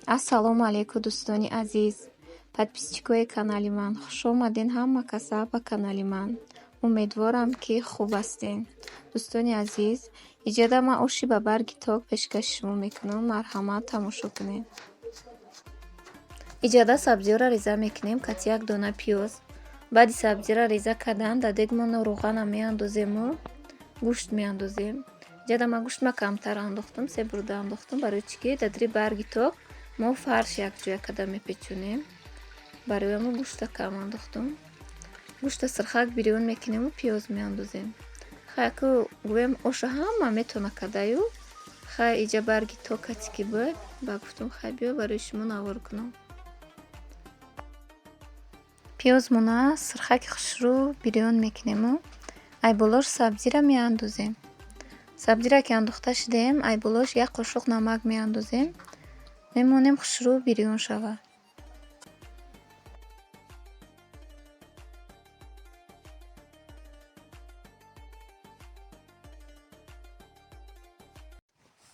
Ассалому алайкум дӯстони азиз, подписчикои канали ман. Хуш омадин ҳама каса ба канали ман. Умедворам ки хуб ҳастен. Дӯстони азиз, иҷода ман оши ба барги ток пешкаши шумо мекунам. Марҳамат, тамошо кунед. иҷода сабзиёро реза мекунем. Кати як дона пиёз. баъди сабзиро реза кардан дар дегмон рӯғана меандозему, гӯшт меандозем. иҷода ман гӯштма камтар андохтам, 3 бурда андохтам, барои чӣ ки дар дри барги ток мо фарш якҷоя карда мепечонем. Барои мо гӯшта кам андохтам. гӯшта сирхак бирён мекунему, пиёз меандозем. Хай ку гӯем оша ҳама метона кардаю. Хай иҷа барги ток кати ки бӯд, ба гуфтам хай биё барои шумо навор кунам. пиёз мона сирхаки хушрӯ бирён мекунему. Айболош сабзиро меандозем. Сабзиро ки андохта шудем, айболош як қошуқ намак меандозем. Мемонем хушрӯ бирён шавад.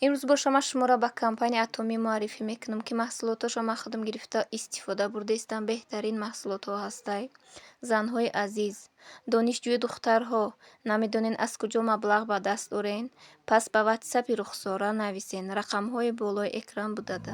имрӯз бо шома шуморо ба компания Атоми муаррифӣ мекунам ки маҳсулоташро ман худам гирифта истифода бурдаистам. Беҳтарин маҳсулотҳо ҳастай. Занҳои азиз, донишҷӯи духтарҳо, намедонен аз куҷо маблағ ба даст орен? Пас ба ватсапи Рухсора нависен. Рақамҳои болои экран будада.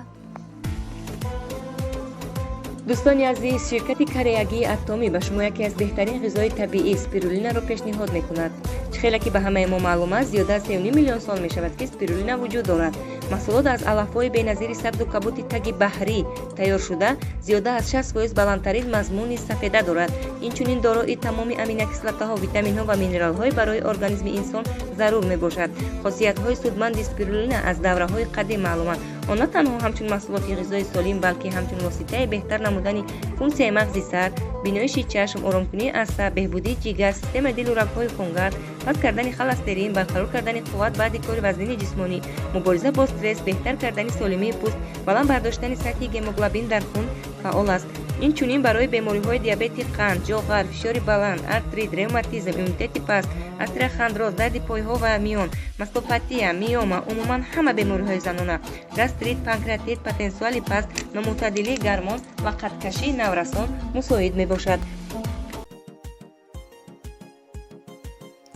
дӯстони азиз, ширкати кореягии Атоми ба шумо яке аз беҳтарин ғизои табиӣ спирулинаро пешниҳод мекунад. чӣ хеле ки ба ҳамаи мо маълум аст, зиёда аз 3,5 миллион сол мешавад ки спирулина вуҷуд дорад. маҳсулот аз алафҳои беназири сабзу кабути таги баҳрӣ тайёр шуда, зиёда аз 60% баландтарин мазмуни сафеда дорад. инчунин дорои тамоми аминокислотаҳо, витаминҳо ва минералҳои барои организми инсон зарур мебошад. хосиятҳои судманди спирулина аз давраҳои қадим маълуманд. он на танҳо ҳамчун маҳсулоти ғизои солим, балки ҳамчун воситаи беҳтар намудани функсияи мағзи сар, биноиши чашм, оромкунии асаб, беҳбудии ҷигар, системаи дилу рагҳои хунгард, паст кардани холестерин, барқарор кардани қувват баъди кори вазнини ҷисмонӣ, мубориза бо стресс, беҳтар кардани солимии пӯст, баланд бардоштани сатҳи гемоглобин дар хун фаъол аст. инчунин барои бемориҳои диабети қанд, ҷоғар, фишори баланд, артрит, ревматизм, иммунитети паст, острохондроз, дарди пойҳо ва миён, мастопатия, миома, умуман ҳама бемориҳои занона, гастрит, панкреатит, потенсиали паст, номутаддилии гармон ва қадкашии наврасон мусоид мебошад.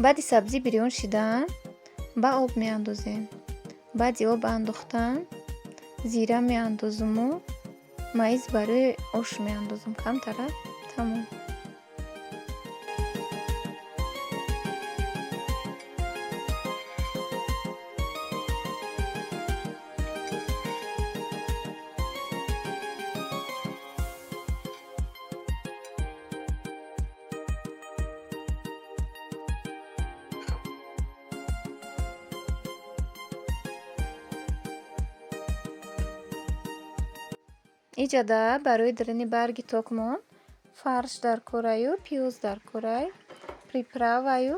баъди сабзӣ бирён шудан, ба об меандозем. баъди об андохтан, зира меандозуму, майз барои ош меандозам. камтара тамом. иҷода барои дирини барги токмон фарш дар кораю, пиёз дар корай, приправаю,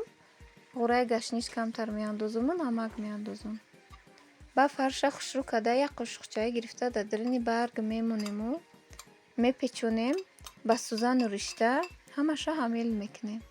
ғураи гашниш камтар меандозуму, намак меандозум. ба фарша хушрӯ карда як қошуқчаи гирифта дар дирини барг мемонему, мепечонем, ба сӯзану ришта ҳамаша ҳамил мекунем.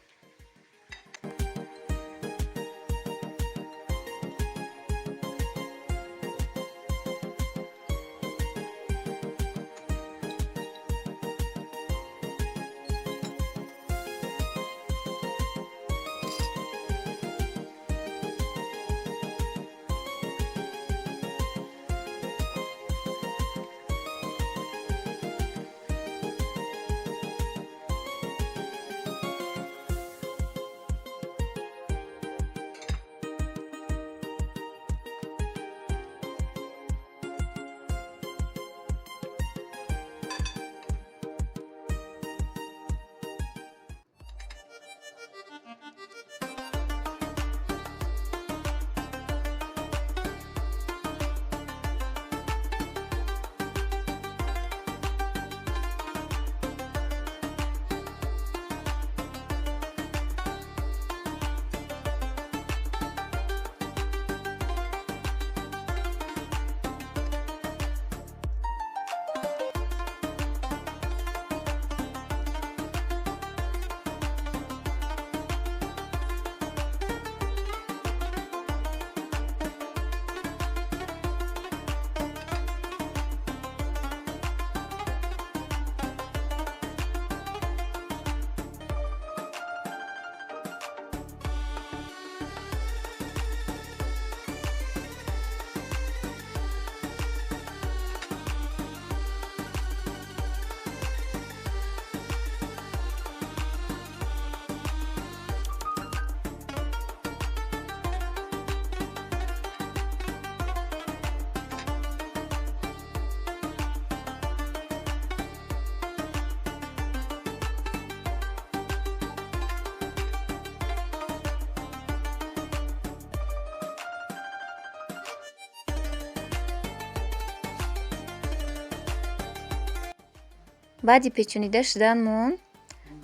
баъди печонида шуданмон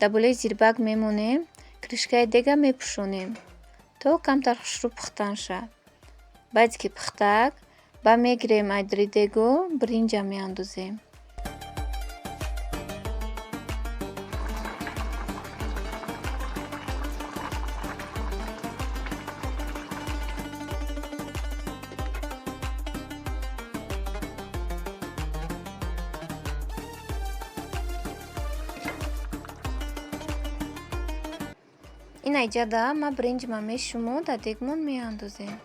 dabolaи зирбак мемонем, кришкаи дега мепӯшонем, то камтар хушрӯ пухтан шавад. Баъди ки пухтак, ба мегирем айдри дегу бринҷа меандозем. Инаҷада ма бринҷима мешумо дар дегмон меандозем.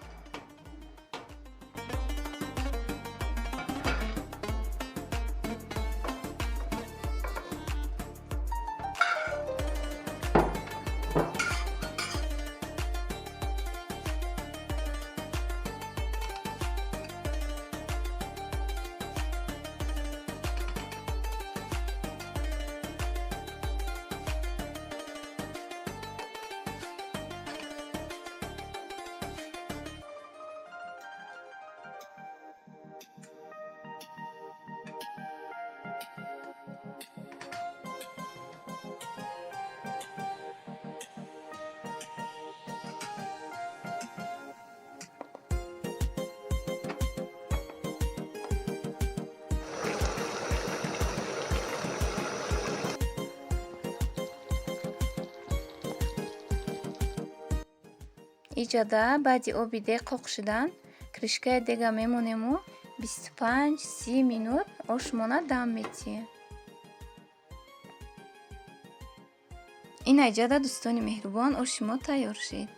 Иҷада баъди оби дег қоқ шудан, кришкаи дега мемонему 25-30 минут ошмона дам метиҳем. Инаҷада дӯстони меҳрубон, оши мо тайёр шид.